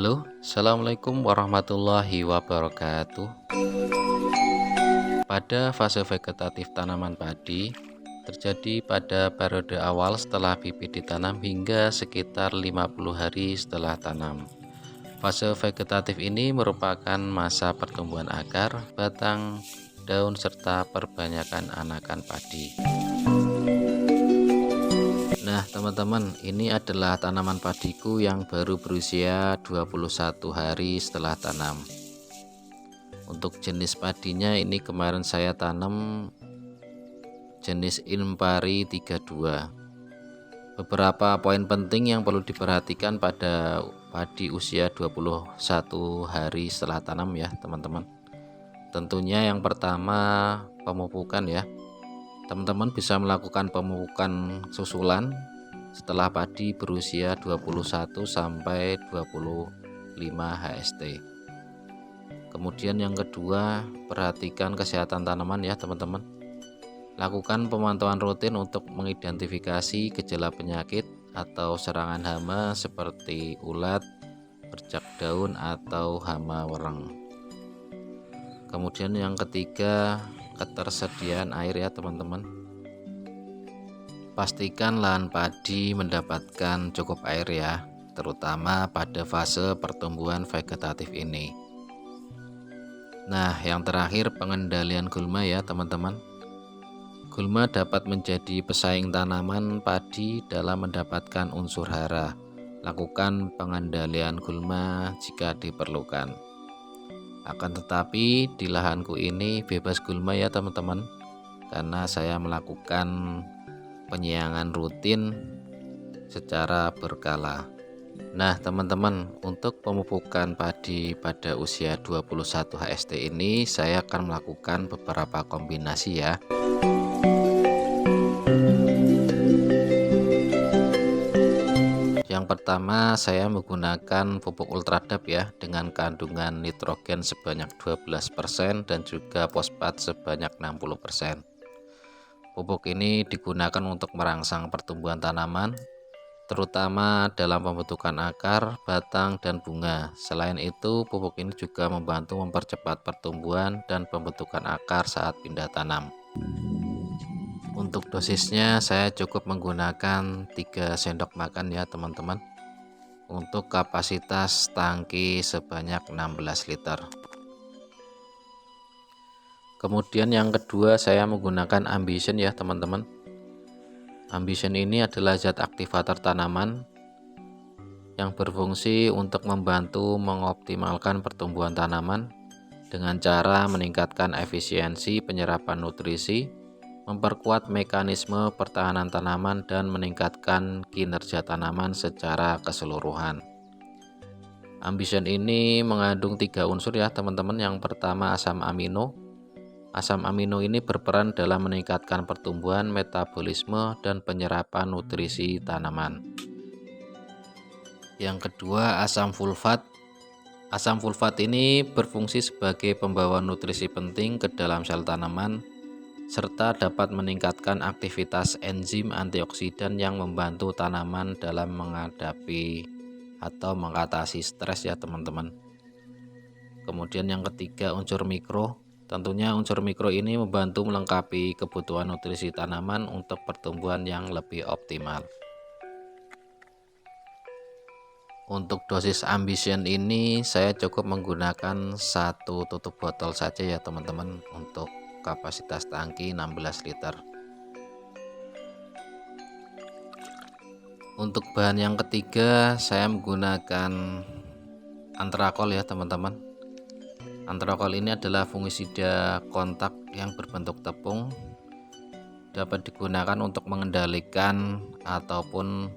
Halo, Assalamualaikum warahmatullahi wabarakatuh. Pada fase vegetatif tanaman padi, terjadi pada periode awal setelah bibit ditanam hingga sekitar 50 hari setelah tanam. Fase vegetatif ini merupakan masa pertumbuhan akar, batang, daun, serta perbanyakan anakan padi. Nah teman-teman, ini adalah tanaman padiku yang baru berusia 21 hari setelah tanam. Untuk jenis padinya ini kemarin saya tanam jenis Inpari 32. Beberapa poin penting yang perlu diperhatikan pada padi usia 21 hari setelah tanam ya teman-teman. Tentunya yang pertama pemupukan ya. Teman-teman bisa melakukan pemupukan susulan setelah padi berusia 21 sampai 25 HST. Kemudian yang kedua, perhatikan kesehatan tanaman ya teman-teman. Lakukan pemantauan rutin untuk mengidentifikasi gejala penyakit atau serangan hama seperti ulat, bercak daun, atau hama wereng. Kemudian yang ketiga, ketersediaan air ya teman-teman. Pastikan lahan padi mendapatkan cukup air ya, terutama pada fase pertumbuhan vegetatif ini. Nah, yang terakhir pengendalian gulma ya teman-teman. Gulma dapat menjadi pesaing tanaman padi dalam mendapatkan unsur hara. Lakukan pengendalian gulma jika diperlukan. Akan tetapi di lahanku ini bebas gulma ya teman-teman, karena saya melakukan penyiangan rutin secara berkala. Nah teman-teman, untuk pemupukan padi pada usia 21 HST ini saya akan melakukan beberapa kombinasi ya. Yang pertama saya menggunakan pupuk ultradap ya, dengan kandungan nitrogen sebanyak 12% dan juga fosfat sebanyak 60%. Pupuk ini digunakan untuk merangsang pertumbuhan tanaman, terutama dalam pembentukan akar, batang, dan bunga. Selain itu, pupuk ini juga membantu mempercepat pertumbuhan dan pembentukan akar saat pindah tanam. Untuk dosisnya saya cukup menggunakan 3 sendok makan ya teman-teman, untuk kapasitas tangki sebanyak 16 liter. Kemudian yang kedua saya menggunakan Ambition ya teman-teman. Ambition ini adalah zat aktivator tanaman yang berfungsi untuk membantu mengoptimalkan pertumbuhan tanaman dengan cara meningkatkan efisiensi penyerapan nutrisi, memperkuat mekanisme pertahanan tanaman, dan meningkatkan kinerja tanaman secara keseluruhan. Ambition ini mengandung 3 unsur ya teman-teman. Yang pertama asam amino. Asam amino ini berperan dalam meningkatkan pertumbuhan, metabolisme, dan penyerapan nutrisi tanaman. Yang kedua asam fulfat. Asam fulfat ini berfungsi sebagai pembawa nutrisi penting ke dalam sel tanaman, serta dapat meningkatkan aktivitas enzim antioksidan yang membantu tanaman dalam menghadapi atau mengatasi stres ya teman-teman. Kemudian yang ketiga unsur mikro. Tentunya unsur mikro ini membantu melengkapi kebutuhan nutrisi tanaman untuk pertumbuhan yang lebih optimal. Untuk dosis Ambition ini saya cukup menggunakan 1 tutup botol saja ya teman-teman, untuk kapasitas tangki 16 liter. Untuk bahan yang ketiga saya menggunakan antrakol ya teman-teman. Antrakol ini adalah fungisida kontak yang berbentuk tepung, dapat digunakan untuk mengendalikan ataupun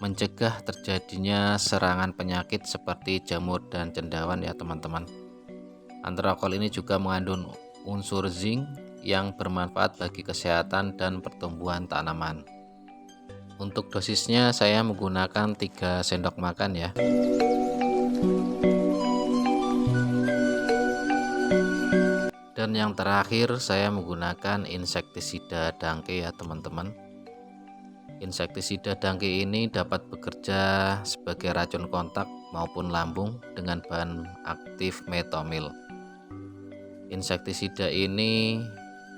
mencegah terjadinya serangan penyakit seperti jamur dan cendawan ya teman-teman. Antrakol ini juga mengandung unsur zinc yang bermanfaat bagi kesehatan dan pertumbuhan tanaman. Untuk dosisnya saya menggunakan 3 sendok makan ya. Dan yang terakhir saya menggunakan insektisida dangke ya teman-teman. Insektisida dangke ini dapat bekerja sebagai racun kontak maupun lambung dengan bahan aktif metomil. Insektisida ini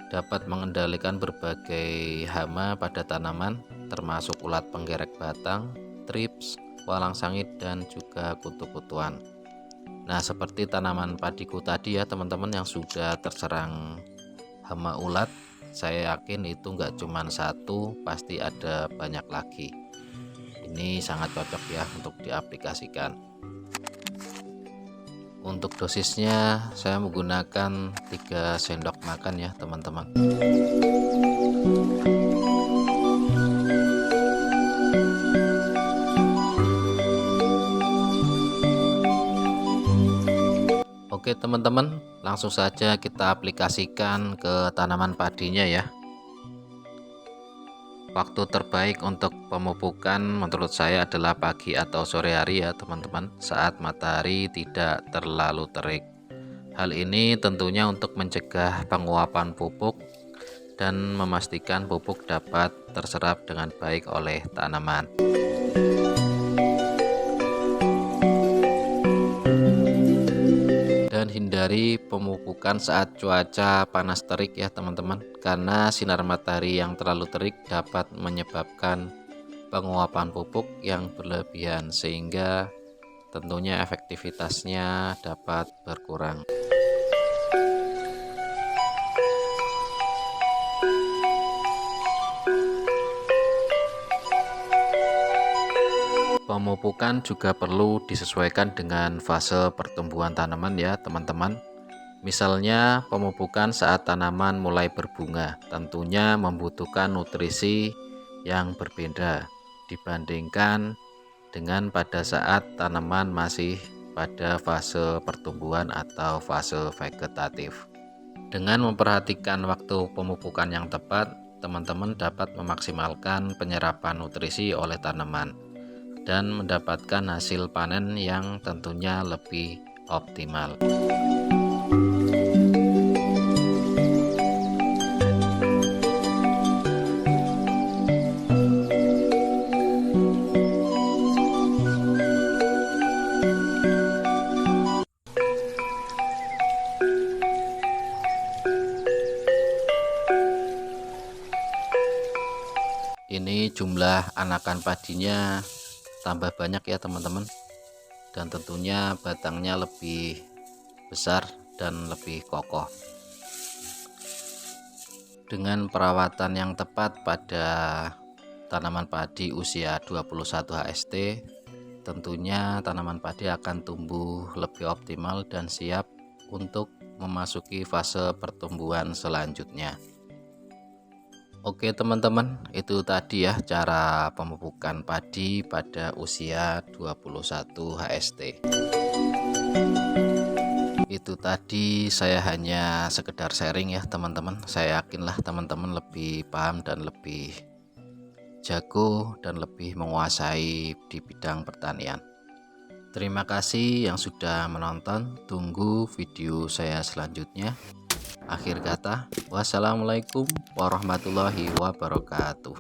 dapat mengendalikan berbagai hama pada tanaman, termasuk ulat penggerek batang, trips, walang sangit, dan juga kutu-kutuan. Nah, seperti tanaman padiku tadi ya teman-teman yang sudah terserang hama ulat, saya yakin itu nggak cuma satu, pasti ada banyak lagi. Ini sangat cocok ya untuk diaplikasikan. Untuk dosisnya saya menggunakan 3 sendok makan ya teman-teman. Oke teman-teman, langsung saja kita aplikasikan ke tanaman padinya ya. Waktu terbaik untuk pemupukan menurut saya adalah pagi atau sore hari ya teman-teman, saat matahari tidak terlalu terik. Hal ini tentunya untuk mencegah penguapan pupuk dan memastikan pupuk dapat terserap dengan baik oleh tanaman. Dan hindari pemupukan saat cuaca panas terik ya teman-teman, karena sinar matahari yang terlalu terik dapat menyebabkan penguapan pupuk yang berlebihan sehingga tentunya efektivitasnya dapat berkurang. Pemupukan juga perlu disesuaikan dengan fase pertumbuhan tanaman ya teman-teman. Misalnya pemupukan saat tanaman mulai berbunga tentunya membutuhkan nutrisi yang berbeda dibandingkan dengan pada saat tanaman masih pada fase pertumbuhan atau fase vegetatif. Dengan memperhatikan waktu pemupukan yang tepat, teman-teman dapat memaksimalkan penyerapan nutrisi oleh tanaman dan mendapatkan hasil panen yang tentunya lebih optimal. Ini jumlah anakan padinya tambah banyak ya teman-teman, dan tentunya batangnya lebih besar dan lebih kokoh. Dengan perawatan yang tepat pada tanaman padi usia 21 HST, tentunya tanaman padi akan tumbuh lebih optimal dan siap untuk memasuki fase pertumbuhan selanjutnya. Oke teman-teman, itu tadi ya cara pemupukan padi pada usia 21 HST. Itu tadi saya hanya sekedar sharing ya teman-teman. Saya yakinlah teman-teman lebih paham dan lebih jago dan lebih menguasai di bidang pertanian. Terima kasih yang sudah menonton. Tunggu video saya selanjutnya. Akhir kata, wassalamualaikum warahmatullahi wabarakatuh.